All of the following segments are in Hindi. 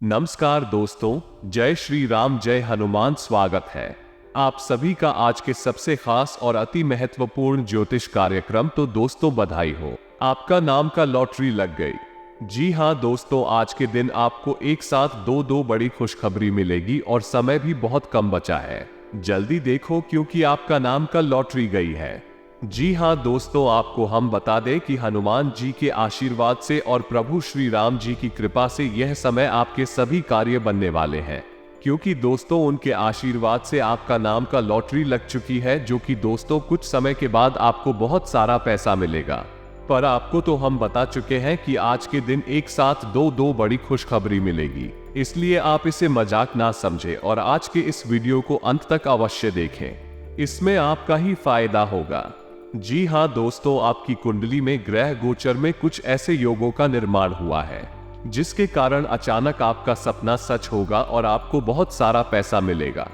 नमस्कार दोस्तों, जय श्री राम, जय हनुमान। स्वागत है आप सभी का आज के सबसे खास और अति महत्वपूर्ण ज्योतिष कार्यक्रम। तो दोस्तों बधाई हो, आपका नाम का लॉटरी लग गई। जी हाँ दोस्तों, आज के दिन आपको एक साथ दो बड़ी खुशखबरी मिलेगी और समय भी बहुत कम बचा है। जल्दी देखो क्योंकि आपका नाम का लॉटरी गई है। जी हाँ दोस्तों, आपको हम बता दें कि हनुमान जी के आशीर्वाद से और प्रभु श्री राम जी की कृपा से यह समय आपके सभी कार्य बनने वाले हैं, क्योंकि दोस्तों उनके आशीर्वाद से आपका नाम का लॉटरी लग चुकी है, जो कि दोस्तों कुछ समय के बाद आपको बहुत सारा पैसा मिलेगा। पर आपको तो हम बता चुके हैं कि आज के दिन एक साथ दो बड़ी खुशखबरी मिलेगी, इसलिए आप इसे मजाक ना समझें और आज के इस वीडियो को अंत तक अवश्य देखें, इसमें आपका ही फायदा होगा। जी हाँ दोस्तों, आपकी कुंडली में ग्रह गोचर में कुछ ऐसे योगों का निर्माण हुआ है जिसके कारण अचानक आपका सपना सच होगा और आपको बहुत सारा पैसा मिलेगा।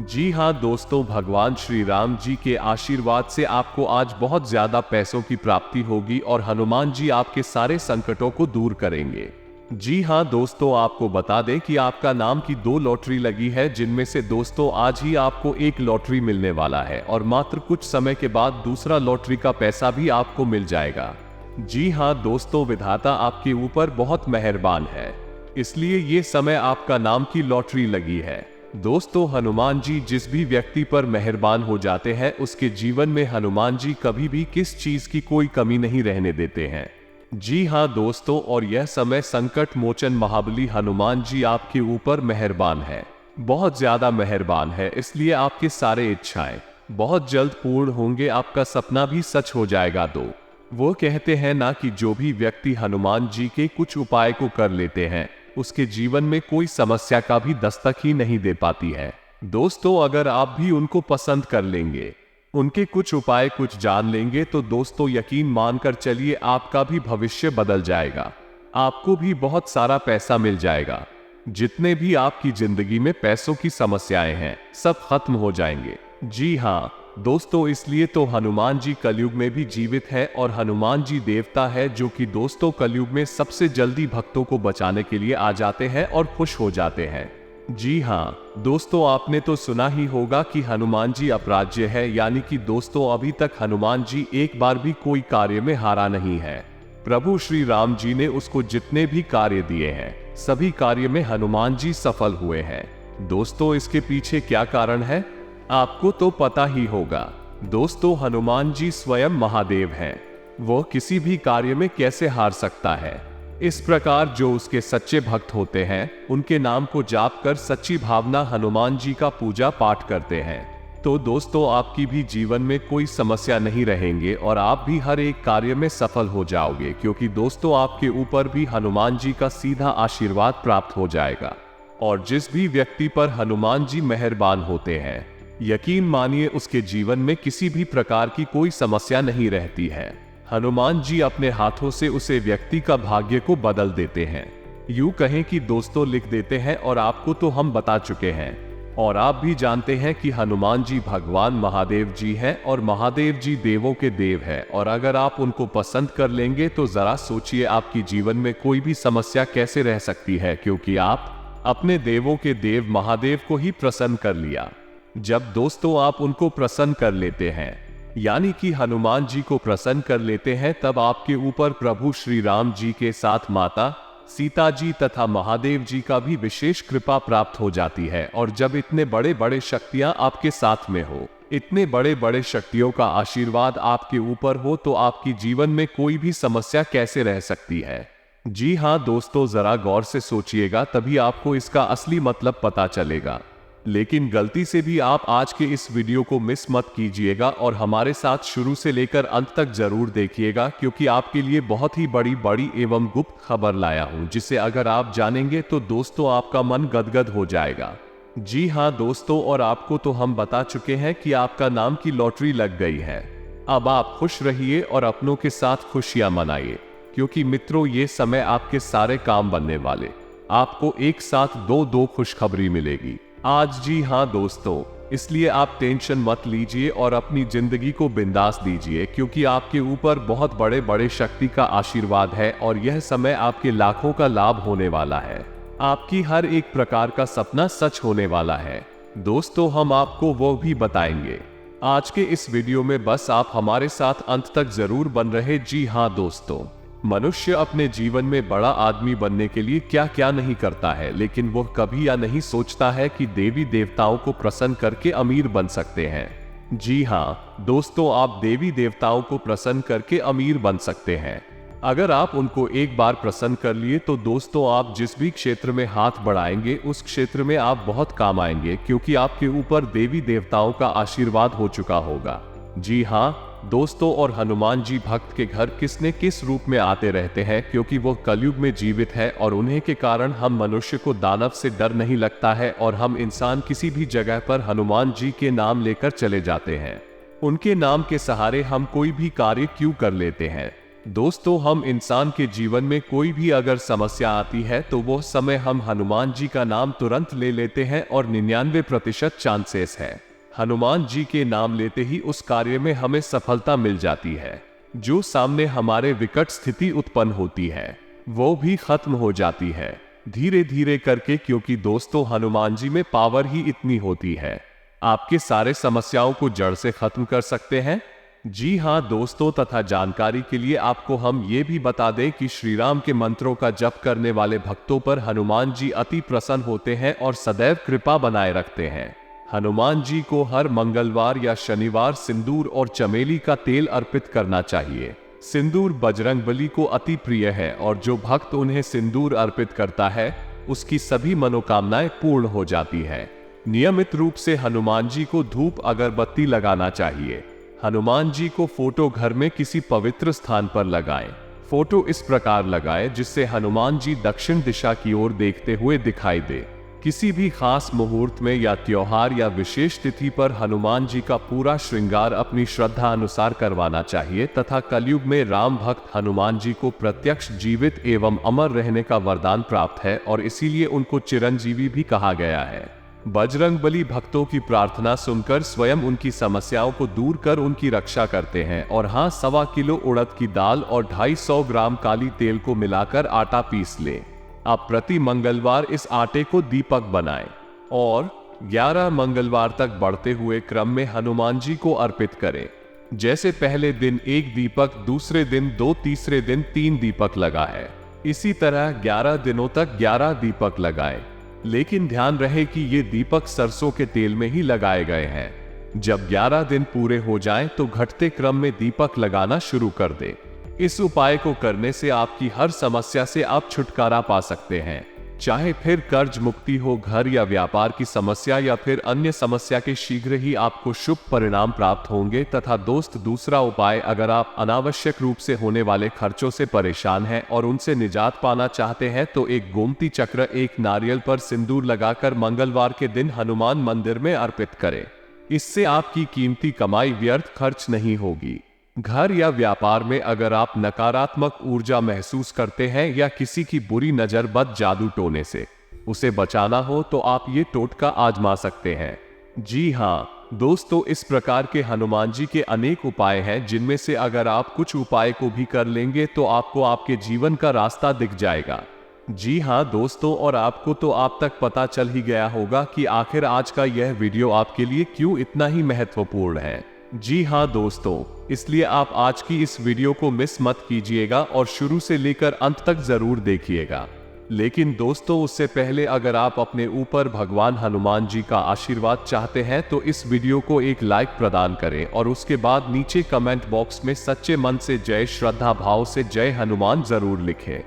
जी हाँ दोस्तों, भगवान श्री राम जी के आशीर्वाद से आपको आज बहुत ज्यादा पैसों की प्राप्ति होगी और हनुमान जी आपके सारे संकटों को दूर करेंगे। जी हाँ दोस्तों, आपको बता दें कि आपका नाम की 2 लॉटरी लगी है, जिनमें से दोस्तों आज ही आपको एक लॉटरी मिलने वाला है और मात्र कुछ समय के बाद दूसरा लॉटरी का पैसा भी आपको मिल जाएगा। जी हाँ दोस्तों, विधाता आपके ऊपर बहुत मेहरबान है, इसलिए ये समय आपका नाम की लॉटरी लगी है। दोस्तों हनुमान जी जिस भी व्यक्ति पर मेहरबान हो जाते हैं, उसके जीवन में हनुमान जी कभी भी किस चीज की कोई कमी नहीं रहने देते हैं। जी हाँ दोस्तों, और यह समय संकट मोचन महाबली हनुमान जी आपके ऊपर मेहरबान है, बहुत ज्यादा मेहरबान है, इसलिए आपके सारे इच्छाएं बहुत जल्द पूर्ण होंगे, आपका सपना भी सच हो जाएगा। तो वो कहते हैं ना कि जो भी व्यक्ति हनुमान जी के कुछ उपाय को कर लेते हैं, उसके जीवन में कोई समस्या का भी दस्तक ही नहीं दे पाती है। दोस्तों अगर आप भी उनको पसंद कर लेंगे, उनके कुछ उपाय कुछ जान लेंगे, तो दोस्तों यकीन मानकर चलिए आपका भी भविष्य बदल जाएगा, आपको भी बहुत सारा पैसा मिल जाएगा। जितने भी आपकी जिंदगी में पैसों की समस्याएं हैं, सब खत्म हो जाएंगे। जी हाँ दोस्तों, इसलिए तो हनुमान जी कलयुग में भी जीवित है और हनुमान जी देवता है, जो कि दोस्तों कलयुग में सबसे जल्दी भक्तों को बचाने के लिए आ जाते हैं और खुश हो जाते हैं। जी हाँ दोस्तों, आपने तो सुना ही होगा कि हनुमान जी अपराज्य है, यानी कि दोस्तों अभी तक हनुमान जी एक बार भी कोई कार्य में हारा नहीं है। प्रभु श्री राम जी ने उसको जितने भी कार्य दिए हैं, सभी कार्य में हनुमान जी सफल हुए हैं। दोस्तों इसके पीछे क्या कारण है, आपको तो पता ही होगा। दोस्तों हनुमान जी स्वयं महादेव हैं, वो किसी भी कार्य में कैसे हार सकता है। इस प्रकार जो उसके सच्चे भक्त होते हैं, उनके नाम को जाप कर सच्ची भावना हनुमान जी का पूजा पाठ करते हैं, तो दोस्तों आपकी भी जीवन में कोई समस्या नहीं रहेंगे और आप भी हर एक कार्य में सफल हो जाओगे, क्योंकि दोस्तों आपके ऊपर भी हनुमान जी का सीधा आशीर्वाद प्राप्त हो जाएगा। और जिस भी व्यक्ति पर हनुमान जी मेहरबान होते हैं, यकीन मानिए उसके जीवन में किसी भी प्रकार की कोई समस्या नहीं रहती है। हनुमान जी अपने हाथों से उसे व्यक्ति का भाग्य को बदल देते हैं, यूं कहें कि दोस्तों लिख देते हैं। और आपको तो हम बता चुके हैं और आप भी जानते हैं कि हनुमान जी भगवान महादेव जी हैं और महादेव जी देवों के देव हैं, और अगर आप उनको पसंद कर लेंगे तो जरा सोचिए आपकी जीवन में कोई भी समस्या कैसे रह सकती है, क्योंकि आप अपने देवों के देव महादेव को ही प्रसन्न कर लिया। जब दोस्तों आप उनको प्रसन्न कर लेते हैं, यानी कि हनुमान जी को प्रसन्न कर लेते हैं, तब आपके ऊपर प्रभु श्री राम जी के साथ माता सीता जी तथा महादेव जी का भी विशेष कृपा प्राप्त हो जाती है। और जब इतने बड़े बड़े शक्तियां आपके साथ में हो, इतने बड़े बड़े शक्तियों का आशीर्वाद आपके ऊपर हो, तो आपकी जीवन में कोई भी समस्या कैसे रह सकती है। जी हाँ दोस्तों, जरा गौर से सोचिएगा, तभी आपको इसका असली मतलब पता चलेगा। लेकिन गलती से भी आप आज के इस वीडियो को मिस मत कीजिएगा और हमारे साथ शुरू से लेकर अंत तक जरूर देखिएगा, क्योंकि आपके लिए बहुत ही बड़ी एवं गुप्त खबर लाया हूं, जिसे अगर आप जानेंगे तो दोस्तों आपका मन गदगद हो जाएगा। जी हाँ दोस्तों, और आपको तो हम बता चुके हैं कि आपका नाम की लॉटरी लग गई है। अब आप खुश रहिए और अपनों के साथ खुशियां मनाइए, क्योंकि मित्रों ये समय आपके सारे काम बनने वाले, आपको एक साथ दो खुशखबरी मिलेगी आज। जी हाँ दोस्तों, इसलिए आप टेंशन मत लीजिए और अपनी जिंदगी को बिंदास दीजिए, क्योंकि आपके ऊपर बहुत बड़े बड़े शक्ति का आशीर्वाद है और यह समय आपके लाखों का लाभ होने वाला है। आपकी हर एक प्रकार का सपना सच होने वाला है। दोस्तों, हम आपको वो भी बताएंगे। आज के इस वीडियो में बस आप हमारे साथ अंत तक जरूर बन रहे। जी हाँ दोस्तों, मनुष्य अपने जीवन में बड़ा आदमी बनने के लिए क्या क्या नहीं करता है, लेकिन वो कभी या नहीं सोचता है कि देवी देवताओं को प्रसन्न करके अमीर बन सकते हैं। जी हाँ दोस्तों, आप देवी देवताओं को प्रसन्न करके अमीर बन सकते हैं। अगर आप उनको एक बार प्रसन्न कर लिए तो दोस्तों, आप जिस भी क्षेत्र में हाथ बढ़ाएंगे उस क्षेत्र में आप बहुत काम आएंगे, क्योंकि आपके ऊपर देवी देवताओं का आशीर्वाद हो चुका होगा। जी हाँ दोस्तों, और हनुमान जी भक्त के घर किस रूप में आते रहते हैं, क्योंकि वो कलयुग में जीवित है और उन्हीं के कारण हम मनुष्य को दानव से डर नहीं लगता है और हम इंसान किसी भी जगह पर हनुमान जी के नाम लेकर चले जाते हैं। उनके नाम के सहारे हम कोई भी कार्य क्यों कर लेते हैं। दोस्तों, हम इंसान के जीवन में कोई भी अगर समस्या आती है तो वो समय हम हनुमान जी का नाम तुरंत ले लेते हैं और 99% चांसेस है हनुमान जी के नाम लेते ही उस कार्य में हमें सफलता मिल जाती है। जो सामने हमारे विकट स्थिति उत्पन्न होती है वो भी खत्म हो जाती है धीरे धीरे करके, क्योंकि दोस्तों हनुमान जी में पावर ही इतनी होती है, आपके सारे समस्याओं को जड़ से खत्म कर सकते हैं। जी हाँ दोस्तों, तथा जानकारी के लिए आपको हम ये भी बता दें कि श्री राम के मंत्रों का जप करने वाले भक्तों पर हनुमान जी अति प्रसन्न होते हैं और सदैव कृपा बनाए रखते हैं। हनुमान जी को हर मंगलवार या शनिवार सिंदूर और चमेली का तेल अर्पित करना चाहिए। सिंदूर बजरंगबली को अति प्रिय है और जो भक्त उन्हें सिंदूर अर्पित करता है उसकी सभी मनोकामनाएं पूर्ण हो जाती है। नियमित रूप से हनुमान जी को धूप अगरबत्ती लगाना चाहिए। हनुमान जी को फोटो घर में किसी पवित्र स्थान पर लगाएं। फोटो इस प्रकार लगाएं जिससे हनुमान जी दक्षिण दिशा की ओर देखते हुए दिखाई दे। किसी भी खास मुहूर्त में या त्योहार या विशेष तिथि पर हनुमान जी का पूरा श्रृंगार अपनी श्रद्धा अनुसार करवाना चाहिए तथा कलयुग में राम भक्त हनुमान जी को प्रत्यक्ष जीवित एवं अमर रहने का वरदान प्राप्त है और इसीलिए उनको चिरंजीवी भी कहा गया है। बजरंगबली भक्तों की प्रार्थना सुनकर स्वयं उनकी समस्याओं को दूर कर उनकी रक्षा करते हैं। और हाँ, 1.25 किलो उड़द की दाल और 250 ग्राम काली तेल को मिलाकर आटा पीस लें। आप प्रति मंगलवार इस आटे को दीपक बनाएं और 11 मंगलवार तक बढ़ते हुए क्रम में हनुमान जी को अर्पित करें। जैसे पहले दिन 1 दीपक, दूसरे दिन 2, तीसरे दिन 3 दीपक लगाए। इसी तरह 11 दिनों तक 11 दीपक लगाएं। लेकिन ध्यान रहे कि ये दीपक सरसों के तेल में ही लगाए गए हैं। जब 11 दिन पूरे हो जाएं तो घटते क्रम में दीपक लगाना शुरू कर दें। इस उपाय को करने से आपकी हर समस्या से आप छुटकारा पा सकते हैं, चाहे फिर कर्ज मुक्ति हो, घर या व्यापार की समस्या या फिर अन्य समस्या के शीघ्र ही आपको शुभ परिणाम प्राप्त होंगे। तथा दोस्त, दूसरा उपाय, अगर आप अनावश्यक रूप से होने वाले खर्चों से परेशान हैं और उनसे निजात पाना चाहते हैं तो एक गोमती चक्र, एक नारियल पर सिंदूर लगाकर मंगलवार के दिन हनुमान मंदिर में अर्पित करें। इससे आपकी कीमती कमाई व्यर्थ खर्च नहीं होगी। घर या व्यापार में अगर आप नकारात्मक ऊर्जा महसूस करते हैं या किसी की बुरी नजर, बद, जादू टोने से उसे बचाना हो तो आप ये टोटका आजमा सकते हैं। जी हाँ दोस्तों, इस प्रकार के हनुमान जी के अनेक उपाय हैं जिनमें से अगर आप कुछ उपाय को भी कर लेंगे तो आपको आपके जीवन का रास्ता दिख जाएगा। जी हाँ दोस्तों, और आपको तो आप तक पता चल ही गया होगा कि आखिर आज का यह वीडियो आपके लिए क्यों इतना ही महत्वपूर्ण है। जी हाँ दोस्तों, इसलिए आप आज की इस वीडियो को मिस मत कीजिएगा और शुरू से लेकर अंत तक जरूर देखिएगा। लेकिन दोस्तों, उससे पहले अगर आप अपने ऊपर भगवान हनुमान जी का आशीर्वाद चाहते हैं तो इस वीडियो को एक लाइक प्रदान करें और उसके बाद नीचे कमेंट बॉक्स में सच्चे मन से जय श्रद्धा भाव से जय हनुमान जरूर लिखें।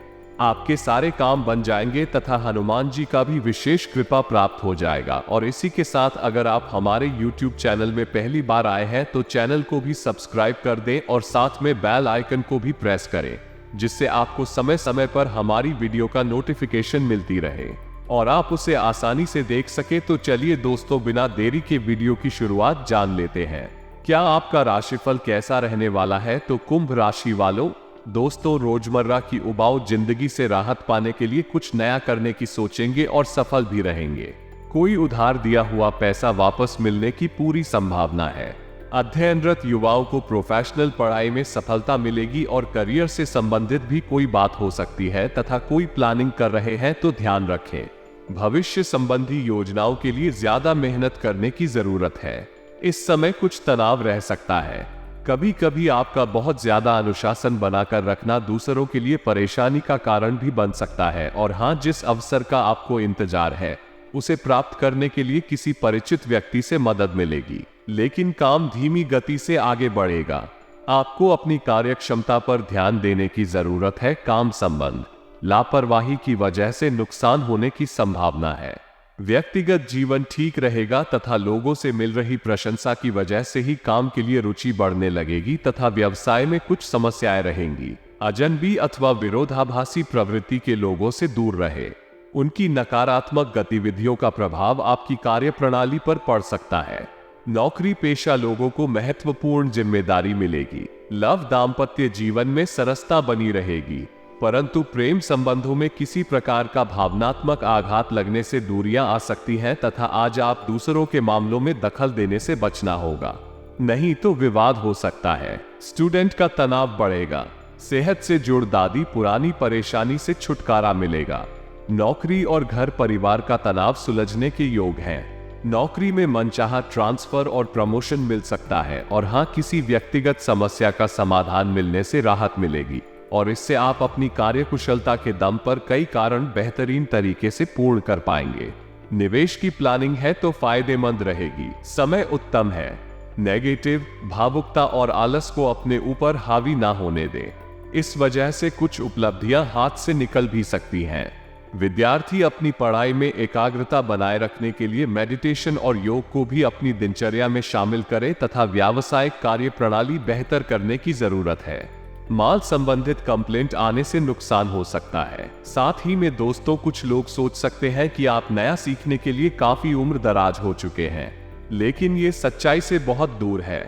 आपके सारे काम बन जाएंगे तथा हनुमान जी का भी विशेष कृपा प्राप्त हो जाएगा। और इसी के साथ अगर आप हमारे YouTube चैनल में पहली बार आए हैं तो चैनल को भी सब्सक्राइब कर दें और साथ में बेल आइकन को भी प्रेस करें, जिससे आपको समय समय पर हमारी वीडियो का नोटिफिकेशन मिलती रहे और आप उसे आसानी से देख सके। तो चलिए दोस्तों, बिना देरी के वीडियो की शुरुआत जान लेते हैं। क्या आपका राशिफल कैसा रहने वाला है? तो कुंभ राशि वालों, दोस्तों, रोजमर्रा की उबाऊ जिंदगी से राहत पाने के लिए कुछ नया करने की सोचेंगे और सफल भी रहेंगे। कोई उधार दिया हुआ पैसा वापस मिलने की पूरी संभावना है। अध्ययनरत युवाओं को प्रोफेशनल पढ़ाई में सफलता मिलेगी और करियर से संबंधित भी कोई बात हो सकती है तथा कोई प्लानिंग कर रहे हैं तो ध्यान रखें। भविष्य संबंधी योजनाओं के लिए ज्यादा मेहनत करने की जरूरत है। इस समय कुछ तनाव रह सकता है। कभी कभी आपका बहुत ज्यादा अनुशासन बनाकर रखना दूसरों के लिए परेशानी का कारण भी बन सकता है। और हाँ, जिस अवसर का आपको इंतजार है उसे प्राप्त करने के लिए किसी परिचित व्यक्ति से मदद मिलेगी, लेकिन काम धीमी गति से आगे बढ़ेगा। आपको अपनी कार्यक्षमता पर ध्यान देने की जरूरत है। काम संबंध लापरवाही की वजह से नुकसान होने की संभावना है। व्यक्तिगत जीवन ठीक रहेगा तथा लोगों से मिल रही प्रशंसा की वजह से ही काम के लिए रुचि बढ़ने लगेगी तथा व्यवसाय में कुछ समस्याएं रहेंगी। अजनबी अथवा विरोधाभासी प्रवृत्ति के लोगों से दूर रहे। उनकी नकारात्मक गतिविधियों का प्रभाव आपकी कार्यप्रणाली पर पड़ सकता है। नौकरी पेशा लोगों को महत्वपूर्ण जिम्मेदारी मिलेगी। लव दाम्पत्य जीवन में सरसता बनी रहेगी, परंतु प्रेम संबंधों में किसी प्रकार का भावनात्मक आघात लगने से दूरियां आ सकती हैं तथा आज आप दूसरों के मामलों में दखल देने से बचना होगा, नहीं तो विवाद हो सकता है। स्टूडेंट का तनाव बढ़ेगा। सेहत से जुड़ दादी पुरानी परेशानी से छुटकारा मिलेगा। नौकरी और घर परिवार का तनाव सुलझने के योग हैं। नौकरी में मनचाहा ट्रांसफर और प्रमोशन मिल सकता है। और हाँ, किसी व्यक्तिगत समस्या का समाधान मिलने से राहत मिलेगी और इससे आप अपनी कार्यकुशलता के दम पर कई कारण बेहतरीन तरीके से पूर्ण कर पाएंगे। निवेश की प्लानिंग है तो फायदेमंद रहेगी। समय उत्तम है। नेगेटिव भावुकता और आलस को अपने ऊपर हावी ना होने दें। इस वजह से कुछ उपलब्धियां हाथ से निकल भी सकती हैं। विद्यार्थी अपनी पढ़ाई में एकाग्रता बनाए रखने के लिए मेडिटेशन और योग को भी अपनी दिनचर्या में शामिल करें तथा व्यावसायिक कार्य प्रणाली बेहतर करने की जरूरत है। माल संबंधित कंप्लेंट आने से नुकसान हो सकता है। साथ ही में दोस्तों, कुछ लोग सोच सकते हैं कि आप नया सीखने के लिए काफी उम्र दराज हो चुके हैं, लेकिन ये सच्चाई से बहुत दूर है।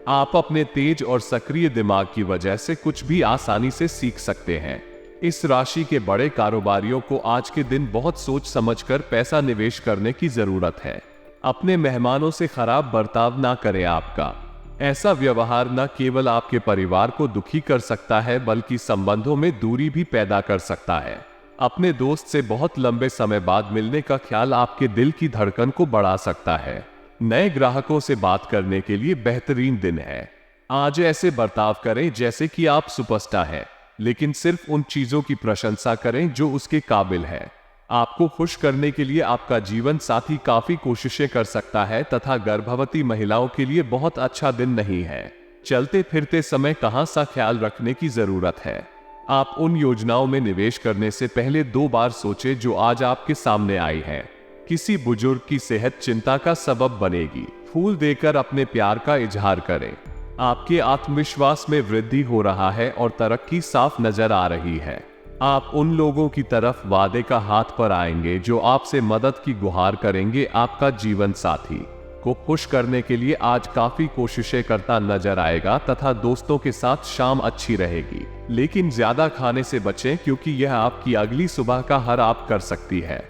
आप अपने तेज और सक्रिय दिमाग की वजह से कुछ भी आसानी से सीख सकते हैं। इस राशि के बड़े कारोबारियों को आज के दिन बहुत सोच समझकर पैसा निवेश करने की जरूरत है। अपने मेहमानों से खराब बर्ताव ना करें। आपका ऐसा व्यवहार न केवल आपके परिवार को दुखी कर सकता है बल्कि संबंधों में दूरी भी पैदा कर सकता है। अपने दोस्त से बहुत लंबे समय बाद मिलने का ख्याल आपके दिल की धड़कन को बढ़ा सकता है। नए ग्राहकों से बात करने के लिए बेहतरीन दिन है। आज ऐसे बर्ताव करें जैसे कि आप सुपरस्टार हैं, लेकिन सिर्फ उन चीजों की प्रशंसा करें जो उसके काबिल है। आपको खुश करने के लिए आपका जीवन साथी काफी कोशिशें कर सकता है तथा गर्भवती महिलाओं के लिए बहुत अच्छा दिन नहीं है। चलते फिरते समय कहां सा ख्याल रखने की जरूरत है। आप उन योजनाओं में निवेश करने से पहले 2 बार सोचें जो आज आपके सामने आई है। किसी बुजुर्ग की सेहत चिंता का सबब बनेगी। फूल देकर अपने प्यार का इजहार करें। आपके आत्मविश्वास में वृद्धि हो रहा है और तरक्की साफ नजर आ रही है। आप उन लोगों की तरफ वादे का हाथ पर आएंगे जो आपसे मदद की गुहार करेंगे। आपका जीवन साथी को खुश करने के लिए आज काफी कोशिशें करता नजर आएगा तथा दोस्तों के साथ शाम अच्छी रहेगी, लेकिन ज्यादा खाने से बचें क्योंकि यह आपकी अगली सुबह का हर आप कर सकती है।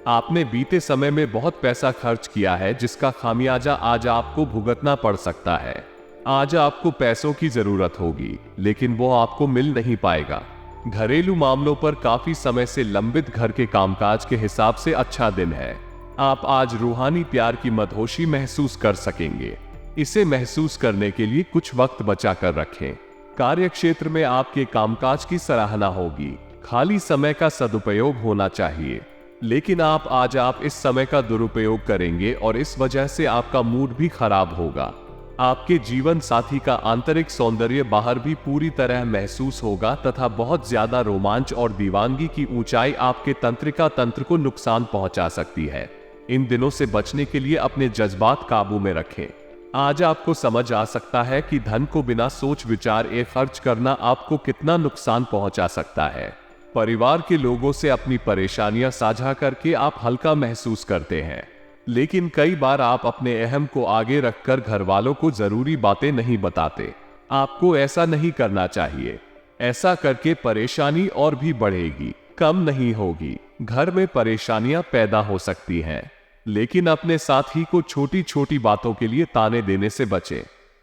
आपने बीते समय में बहुत पैसा खर्च किया है जिसका खामियाजा आज आपको भुगतना पड़ सकता है। आज आपको पैसों की जरूरत होगी, लेकिन वो आपको मिल नहीं पाएगा। घरेलू मामलों पर काफी समय से लंबित घर के कामकाज के हिसाब से अच्छा दिन है। आप आज रूहानी प्यार की मदहोशी महसूस कर सकेंगे। इसे महसूस करने के लिए कुछ वक्त बचा कर रखें। कार्यक्षेत्र में आपके कामकाज की सराहना होगी। खाली समय का सदुपयोग होना चाहिए, लेकिन आज आप इस समय का दुरुपयोग करेंगे और इस वजह से आपका मूड भी खराब होगा। आपके जीवन साथी का आंतरिक सौंदर्य बाहर भी पूरी तरह महसूस होगा तथा बहुत ज्यादा रोमांच और दीवानगी की ऊंचाई आपके तंत्रिका तंत्र को नुकसान पहुंचा सकती है। इन दिनों से बचने के लिए अपने जज्बात काबू में रखें। आज आपको समझ आ सकता है कि धन को बिना सोच विचार खर्च करना आपको कितना नुकसान पहुंचा सकता है। परिवार के लोगों से अपनी परेशानियां साझा करके आप हल्का महसूस करते हैं, लेकिन कई बार आप अपने अहम को आगे रखकर घर वालों को जरूरी बातें नहीं बताते। आपको ऐसा नहीं करना चाहिए। ऐसा करके परेशानी और भी बढ़ेगी, कम नहीं होगी। घर में परेशानियां पैदा हो सकती हैं, लेकिन अपने साथी को छोटी छोटी बातों के लिए ताने देने से बचें।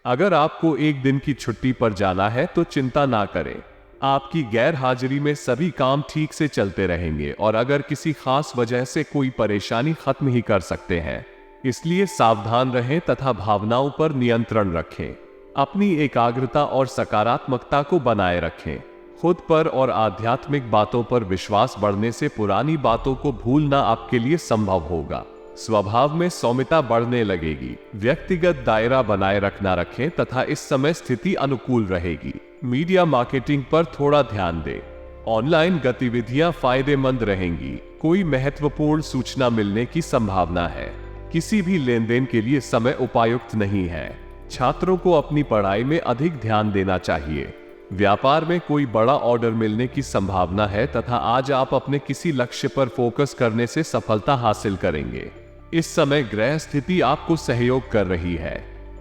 अगर आपको एक दिन की छुट्टी पर जाना है तो चिंता ना करें, आपकी गैर हाजिरी में सभी काम ठीक से चलते रहेंगे और अगर किसी खास वजह से कोई परेशानी खत्म ही कर सकते हैं। इसलिए सावधान रहें तथा भावनाओं पर नियंत्रण रखें। अपनी एकाग्रता और सकारात्मकता को बनाए रखें। खुद पर और आध्यात्मिक बातों पर विश्वास बढ़ने से पुरानी बातों को भूलना आपके लिए संभव होगा। स्वभाव में सौम्यता बढ़ने लगेगी। व्यक्तिगत दायरा बनाए रखना रखें तथा इस समय स्थिति अनुकूल रहेगी। मीडिया मार्केटिंग पर थोड़ा ध्यान दें। ऑनलाइन गतिविधियां फायदेमंद रहेंगी। कोई महत्वपूर्ण सूचना मिलने की संभावना है। किसी भी लेन देन के लिए समय उपयुक्त नहीं है। छात्रों को अपनी पढ़ाई में अधिक ध्यान देना चाहिए। व्यापार में कोई बड़ा ऑर्डर मिलने की संभावना है तथा आज आप अपने किसी लक्ष्य पर फोकस करने से सफलता हासिल करेंगे। इस समय ग्रह स्थिति आपको सहयोग कर रही है।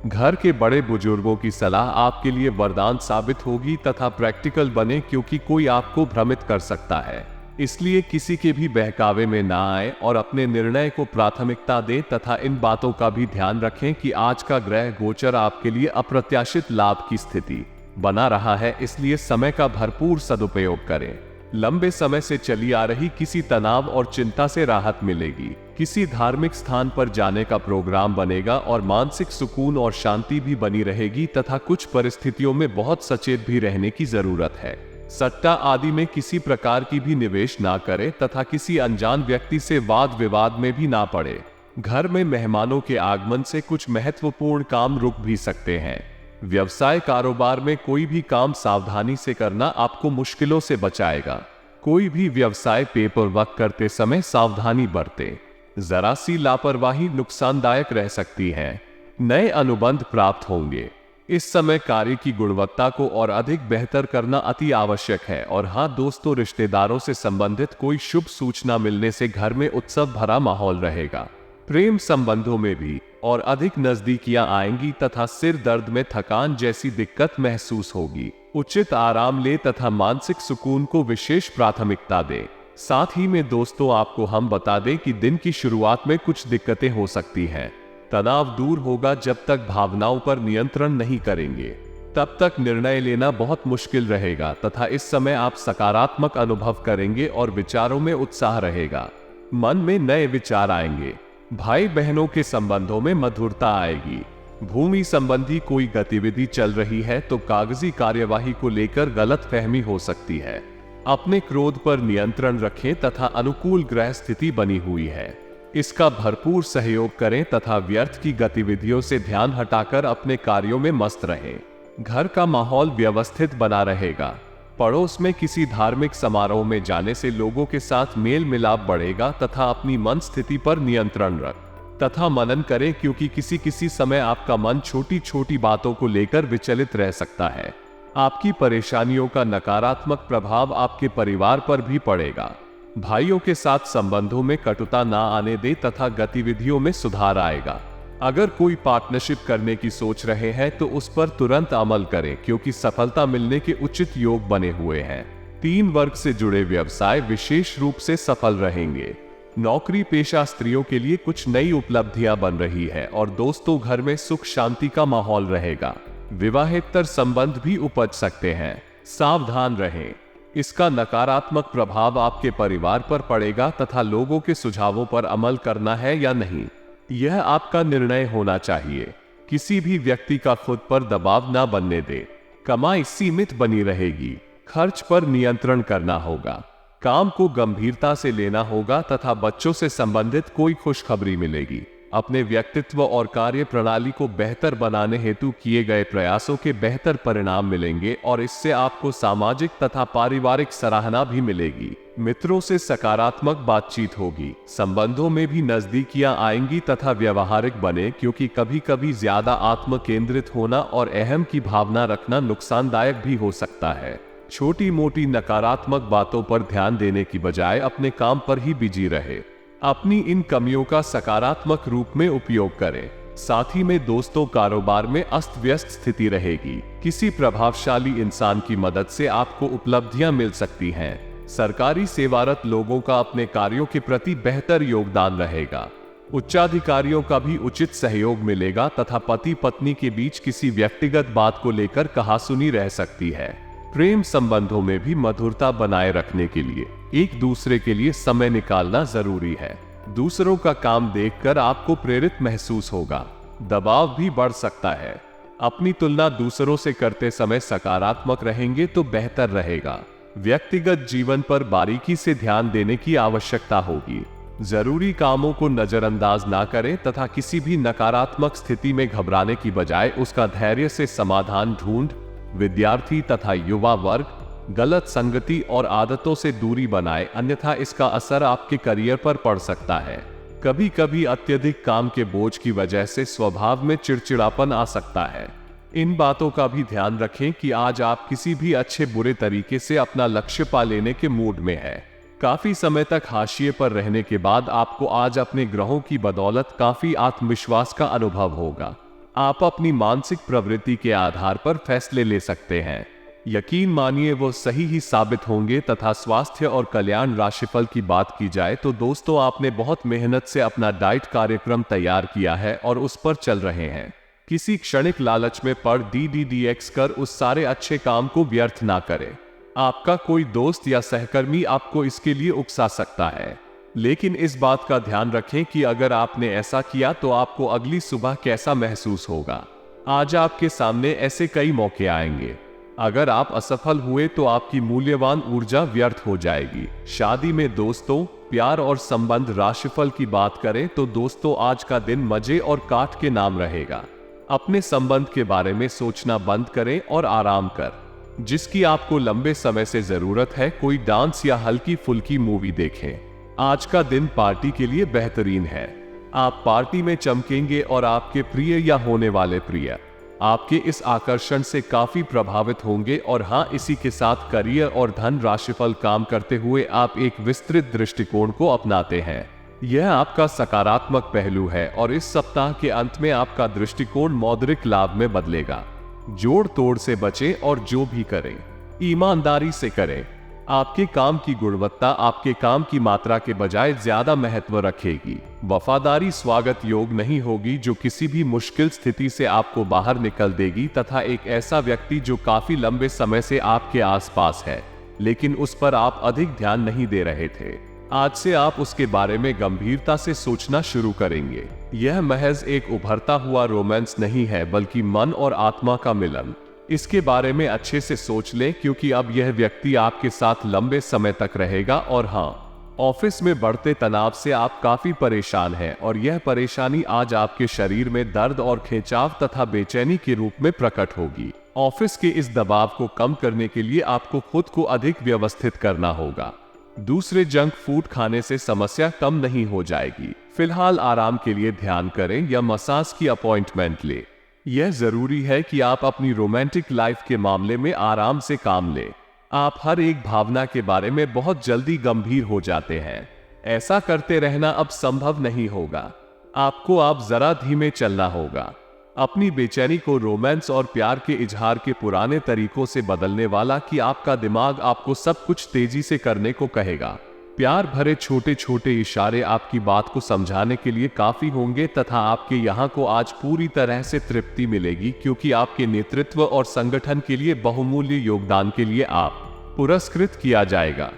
घर के बड़े बुजुर्गों की सलाह आपके लिए वरदान साबित होगी तथा प्रैक्टिकल बने क्योंकि कोई आपको भ्रमित कर सकता है। इसलिए किसी के भी बहकावे में ना आए और अपने निर्णय को प्राथमिकता दें तथा इन बातों का भी ध्यान रखें कि आज का ग्रह गोचर आपके लिए अप्रत्याशित लाभ की स्थिति बना रहा है, इसलिए समय का भरपूर सदुपयोग करें। लंबे समय से चली आ रही किसी तनाव और चिंता से राहत मिलेगी। किसी धार्मिक स्थान पर जाने का प्रोग्राम बनेगा और मानसिक सुकून और शांति भी बनी रहेगी तथा कुछ परिस्थितियों में बहुत सचेत भी रहने की जरूरत है। सट्टा आदि में किसी प्रकार की भी निवेश ना करें तथा किसी अनजान व्यक्ति से वाद विवाद में भी ना पड़े। घर में मेहमानों के आगमन से कुछ महत्वपूर्ण काम रुक भी सकते हैं। व्यवसाय कारोबार में कोई भी काम सावधानी से करना आपको मुश्किलों से बचाएगा। कोई भी व्यवसाय पेपर वर्क करते समय सावधानी बरतें। जरा सी लापरवाही नुकसानदायक रह सकती है। नए अनुबंध प्राप्त होंगे। इस समय कार्य की गुणवत्ता को और अधिक बेहतर करना अति आवश्यक है। और हाँ दोस्तों, रिश्तेदारों से संबंधित कोई शुभ सूचना मिलने से घर में उत्सव भरा माहौल रहेगा। प्रेम संबंधों में भी और अधिक नजदीकियां आएंगी तथा सिर दर्द में थकान जैसी दिक्कत महसूस होगी। उचित आराम ले तथा मानसिक सुकून को विशेष प्राथमिकता दें। साथ ही में दोस्तों, आपको हम बता दें कि दिन की शुरुआत में कुछ दिक्कतें हो सकती हैं। तनाव दूर होगा जब तक भावनाओं पर नियंत्रण नहीं करेंगे। तब तक निर्णय लेना बहुत मुश्किल रहेगा तथा इस समय आप सकारात्मक अनुभव करेंगे और विचारों में उत्साह रहेगा। मन में नए विचार आएंगे। भाई बहनों के संबंधों में मधुरता आएगी। भूमि संबंधी कोई गतिविधि चल रही है तो कागजी कार्यवाही को लेकर गलतफहमी हो सकती है। अपने क्रोध पर नियंत्रण रखें तथा अनुकूल ग्रह स्थिति बनी हुई है, इसका भरपूर सहयोग करें तथा व्यर्थ की गतिविधियों से ध्यान हटाकर अपने कार्यों में मस्त रहें। घर का माहौल व्यवस्थित बना रहेगा। पड़ोस में किसी धार्मिक समारोह में जाने से लोगों के साथ मेल मिलाप बढ़ेगा तथा अपनी मन स्थिति पर नियंत्रण रख तथा मनन करें क्योंकि किसी समय आपका मन छोटी छोटी बातों को लेकर विचलित रह सकता है। आपकी परेशानियों का नकारात्मक प्रभाव आपके परिवार पर भी पड़ेगा। भाइयों के साथ संबंधों में कटुता ना आने दे तथा गतिविधियों में सुधार आएगा। अगर कोई पार्टनरशिप करने की सोच रहे हैं तो उस पर तुरंत अमल करें क्योंकि सफलता मिलने के उचित योग बने हुए हैं। 3 वर्ग से जुड़े व्यवसाय विशेष रूप से सफल रहेंगे। नौकरी पेशा स्त्रियों के लिए कुछ नई उपलब्धियां बन रही है और दोस्तों घर में सुख शांति का माहौल रहेगा। विवाहेतर संबंध भी उपज सकते हैं, सावधान रहें। इसका नकारात्मक प्रभाव आपके परिवार पर पड़ेगा तथा लोगों के सुझावों पर अमल करना है या नहीं, यह आपका निर्णय होना चाहिए। किसी भी व्यक्ति का खुद पर दबाव ना बनने दे। कमाई सीमित बनी रहेगी। खर्च पर नियंत्रण करना होगा। काम को गंभीरता से लेना होगा तथा बच्चों से संबंधित कोई खुशखबरी मिलेगी। अपने व्यक्तित्व और कार्य प्रणाली को बेहतर बनाने हेतु किए गए प्रयासों के बेहतर परिणाम मिलेंगे और इससे आपको सामाजिक तथा पारिवारिक सराहना भी मिलेगी। मित्रों से सकारात्मक बातचीत होगी। संबंधों में भी नजदीकियां आएंगी तथा व्यवहारिक बने क्योंकि कभी कभी ज्यादा आत्म केंद्रित होना और अहम की भावना रखना नुकसानदायक भी हो सकता है। छोटी मोटी नकारात्मक बातों पर ध्यान देने की बजाय अपने काम पर ही बिजी रहे। अपनी इन कमियों का सकारात्मक रूप में उपयोग करें। साथ ही में दोस्तों, कारोबार में अस्त व्यस्त स्थिति रहेगी। किसी प्रभावशाली इंसान की मदद से आपको उपलब्धियां मिल सकती हैं। सरकारी सेवारत लोगों का अपने कार्यों के प्रति बेहतर योगदान रहेगा। उच्चाधिकारियों का भी उचित सहयोग मिलेगा तथा पति पत्नी के बीच किसी व्यक्तिगत बात को लेकर कहासुनी रह सकती है। प्रेम संबंधों में भी मधुरता बनाए रखने के लिए एक दूसरे के लिए समय निकालना जरूरी है। दूसरों का काम देखकर आपको प्रेरित महसूस होगा। दबाव भी बढ़ सकता है। अपनी तुलना दूसरों से करते समय सकारात्मक रहेंगे तो बेहतर रहेगा। व्यक्तिगत जीवन पर बारीकी से ध्यान देने की आवश्यकता होगी। जरूरी कामों को नजरअंदाज ना करें तथा किसी भी नकारात्मक स्थिति में घबराने की बजाय उसका धैर्य से समाधान ढूंढ। विद्यार्थी तथा युवा वर्ग गलत संगति और आदतों से दूरी बनाए, अन्यथा इसका असर आपके करियर पर पड़ सकता है। कभी कभी अत्यधिक काम के बोझ की वजह से स्वभाव में चिड़चिड़ापन आ सकता है। इन बातों का भी ध्यान रखें कि आज आप किसी भी अच्छे बुरे तरीके से अपना लक्ष्य पा लेने के मूड में हैं। काफी समय तक हाशिए पर रहने के बाद आपको आज अपने ग्रहों की बदौलत काफी आत्मविश्वास का अनुभव होगा। आप अपनी मानसिक प्रवृत्ति के आधार पर फैसले ले सकते हैं। यकीन मानिए वो सही ही साबित होंगे। तथा स्वास्थ्य और कल्याण राशिफल की बात की जाए तो दोस्तों, आपने बहुत मेहनत से अपना डाइट कार्यक्रम तैयार किया है और उस पर चल रहे हैं। किसी क्षणिक लालच में पड़ DDDX कर उस सारे अच्छे काम को व्यर्थ ना करें। आपका कोई दोस्त या सहकर्मी आपको इसके लिए उकसा सकता है, लेकिन इस बात का ध्यान रखें कि अगर आपने ऐसा किया तो आपको अगली सुबह कैसा महसूस होगा। आज आपके सामने ऐसे कई मौके आएंगे। अगर आप असफल हुए तो आपकी मूल्यवान ऊर्जा व्यर्थ हो जाएगी। शादी में दोस्तों, प्यार और संबंध राशिफल की बात करें तो दोस्तों, आज का दिन मजे और काट के नाम रहेगा। अपने संबंध के बारे में सोचना बंद करें और आराम कर, जिसकी आपको लंबे समय से जरूरत है, कोई डांस या हल्की फुल्की मूवी देखें। आज का दिन पार्टी के लिए बेहतरीन है। आप पार्टी में चमकेंगे और आपके प्रिय या होने वाले प्रिय आपके इस आकर्षण से काफी प्रभावित होंगे। और हाँ, इसी के साथ करियर और धन राशिफल काम करते हुए आप एक विस्तृत दृष्टिकोण को अपनाते हैं। यह आपका सकारात्मक पहलू है और इस सप्ताह के अंत में आपका दृष्टिकोण मौद्रिक लाभ में बदलेगा। जोड़ तोड़ से बचें और जो भी करें ईमानदारी से करें। आपके काम की गुणवत्ता आपके काम की मात्रा के बजाय ज्यादा महत्व रखेगी। वफादारी स्वागत योग नहीं होगी, जो किसी भी मुश्किल स्थिति से आपको बाहर निकल देगी। तथा एक ऐसा व्यक्ति जो काफी लंबे समय से आपके आसपास है, लेकिन उस पर आप अधिक ध्यान नहीं दे रहे थे, आज से आप उसके बारे में गंभीरता से सोचना शुरू करेंगे। यह महज एक उभरता हुआ रोमांस नहीं है, बल्कि मन और आत्मा का मिलन। इसके बारे में अच्छे से सोच लें, क्योंकि अब यह व्यक्ति आपके साथ लंबे समय तक रहेगा। और हाँ, ऑफिस में बढ़ते तनाव से आप काफी परेशान हैं और यह परेशानी आज आपके शरीर में दर्द और खिंचाव तथा बेचैनी के रूप में प्रकट होगी। ऑफिस के इस दबाव को कम करने के लिए आपको खुद को अधिक व्यवस्थित करना होगा। दूसरे जंक फूड खाने से समस्या कम नहीं हो जाएगी। फिलहाल आराम के लिए ध्यान करें या मसाज की अपॉइंटमेंट लें। यह जरूरी है कि आप अपनी रोमांटिक लाइफ के मामले में आराम से काम लें। आप हर एक भावना के बारे में बहुत जल्दी गंभीर हो जाते हैं। ऐसा करते रहना अब संभव नहीं होगा। आपको आप जरा धीमे चलना होगा। अपनी बेचैनी को रोमांस और प्यार के इजहार के पुराने तरीकों से बदलने वाला कि आपका दिमाग आपको सब कुछ तेजी से करने को कहेगा। प्यार भरे छोटे छोटे इशारे आपकी बात को समझाने के लिए काफी होंगे तथा आपके यहाँ को आज पूरी तरह से तृप्ति मिलेगी, क्योंकि आपके नेतृत्व और संगठन के लिए बहुमूल्य योगदान के लिए आप पुरस्कृत किया जाएगा।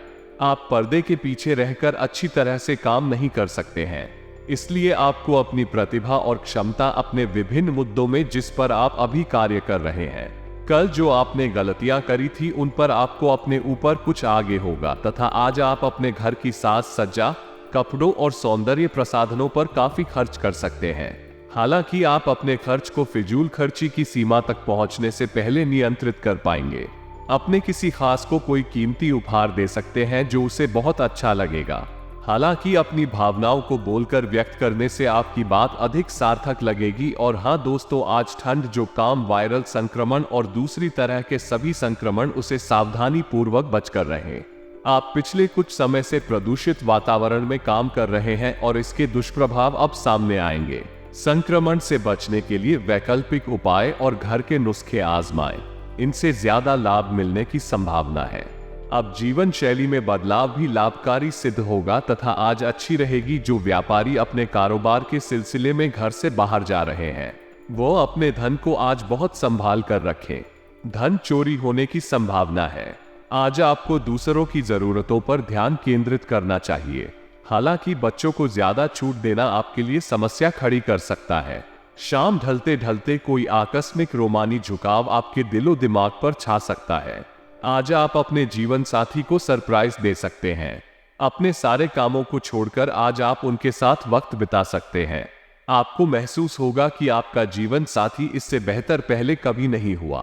आप पर्दे के पीछे रहकर अच्छी तरह से काम नहीं कर सकते हैं, इसलिए आपको अपनी प्रतिभा और क्षमता अपने विभिन्न मुद्दों में जिस पर आप अभी कार्य कर रहे हैं, कल जो आपने गलतियां करी थी उन पर आपको अपने ऊपर कुछ आगे होगा। तथा आज आप अपने घर की साज सज्जा, कपड़ों और सौंदर्य प्रसाधनों पर काफी खर्च कर सकते हैं। हालांकि आप अपने खर्च को फिजूल खर्ची की सीमा तक पहुंचने से पहले नियंत्रित कर पाएंगे। अपने किसी खास को कोई कीमती उपहार दे सकते हैं जो उसे बहुत अच्छा लगेगा। हालांकि अपनी भावनाओं को बोलकर व्यक्त करने से आपकी बात अधिक सार्थक लगेगी। और हाँ दोस्तों, आज ठंड जो काम वायरल संक्रमण और दूसरी तरह के सभी संक्रमण, उसे सावधानी पूर्वक बचकर रहें। आप पिछले कुछ समय से प्रदूषित वातावरण में काम कर रहे हैं और इसके दुष्प्रभाव अब सामने आएंगे। संक्रमण से बचने के लिए वैकल्पिक उपाय और घर के नुस्खे आजमाएं, इनसे ज्यादा लाभ मिलने की संभावना है। अब जीवन शैली में बदलाव भी लाभकारी सिद्ध होगा तथा आज अच्छी रहेगी। जो व्यापारी अपने कारोबार के सिलसिले में घर से बाहर जा रहे हैं, वो अपने धन को आज बहुत संभाल कर रखें। धन चोरी होने की संभावना है। आज आपको दूसरों की जरूरतों पर ध्यान केंद्रित करना चाहिए। हालांकि बच्चों को ज्यादा छूट देना आपके लिए समस्या खड़ी कर सकता है। शाम ढलते ढलते कोई आकस्मिक रोमानी झुकाव आपके दिलो दिमाग पर छा सकता है। आज आप अपने जीवन साथी को सरप्राइज दे सकते हैं। अपने सारे कामों को छोड़कर आज आप उनके साथ वक्त बिता सकते हैं। आपको महसूस होगा कि आपका जीवन साथी इससे बेहतर पहले कभी नहीं हुआ।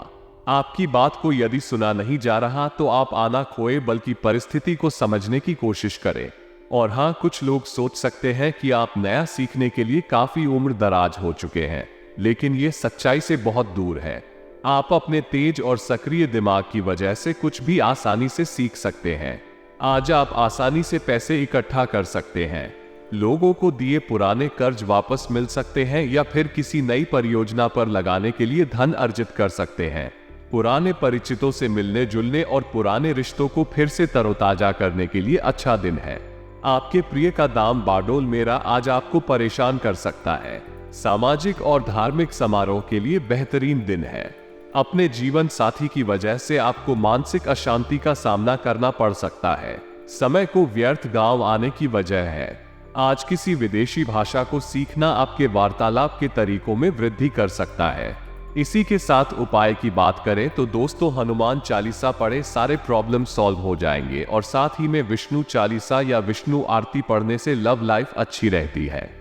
आपकी बात को यदि सुना नहीं जा रहा तो आप आना खोए बल्कि परिस्थिति को समझने की कोशिश करें। और हाँ, कुछ लोग सोच सकते हैं कि आप नया सीखने के लिए काफी उम्र दराज हो चुके हैं, लेकिन ये सच्चाई से बहुत दूर है। आप अपने तेज और सक्रिय दिमाग की वजह से कुछ भी आसानी से सीख सकते हैं। आज आप आसानी से पैसे इकट्ठा कर सकते हैं। लोगों को दिए पुराने कर्ज वापस मिल सकते हैं या फिर किसी नई परियोजना पर लगाने के लिए धन अर्जित कर सकते हैं। पुराने परिचितों से मिलने जुलने और पुराने रिश्तों को फिर से तरोताजा करने के लिए अच्छा दिन है। आपके प्रिय का दाम बारडोल मेरा आज आपको परेशान कर सकता है। सामाजिक और धार्मिक समारोह के लिए बेहतरीन दिन है। अपने जीवन साथी की वजह से आपको मानसिक अशांति का सामना करना पड़ सकता है। समय को व्यर्थ गांव आने की वजह है। आज किसी विदेशी भाषा को सीखना आपके वार्तालाप के तरीकों में वृद्धि कर सकता है। इसी के साथ उपाय की बात करें तो दोस्तों, हनुमान चालीसा पढ़े, सारे प्रॉब्लम सॉल्व हो जाएंगे। और साथ ही में विष्णु चालीसा या विष्णु आरती पढ़ने से लव लाइफ अच्छी रहती है।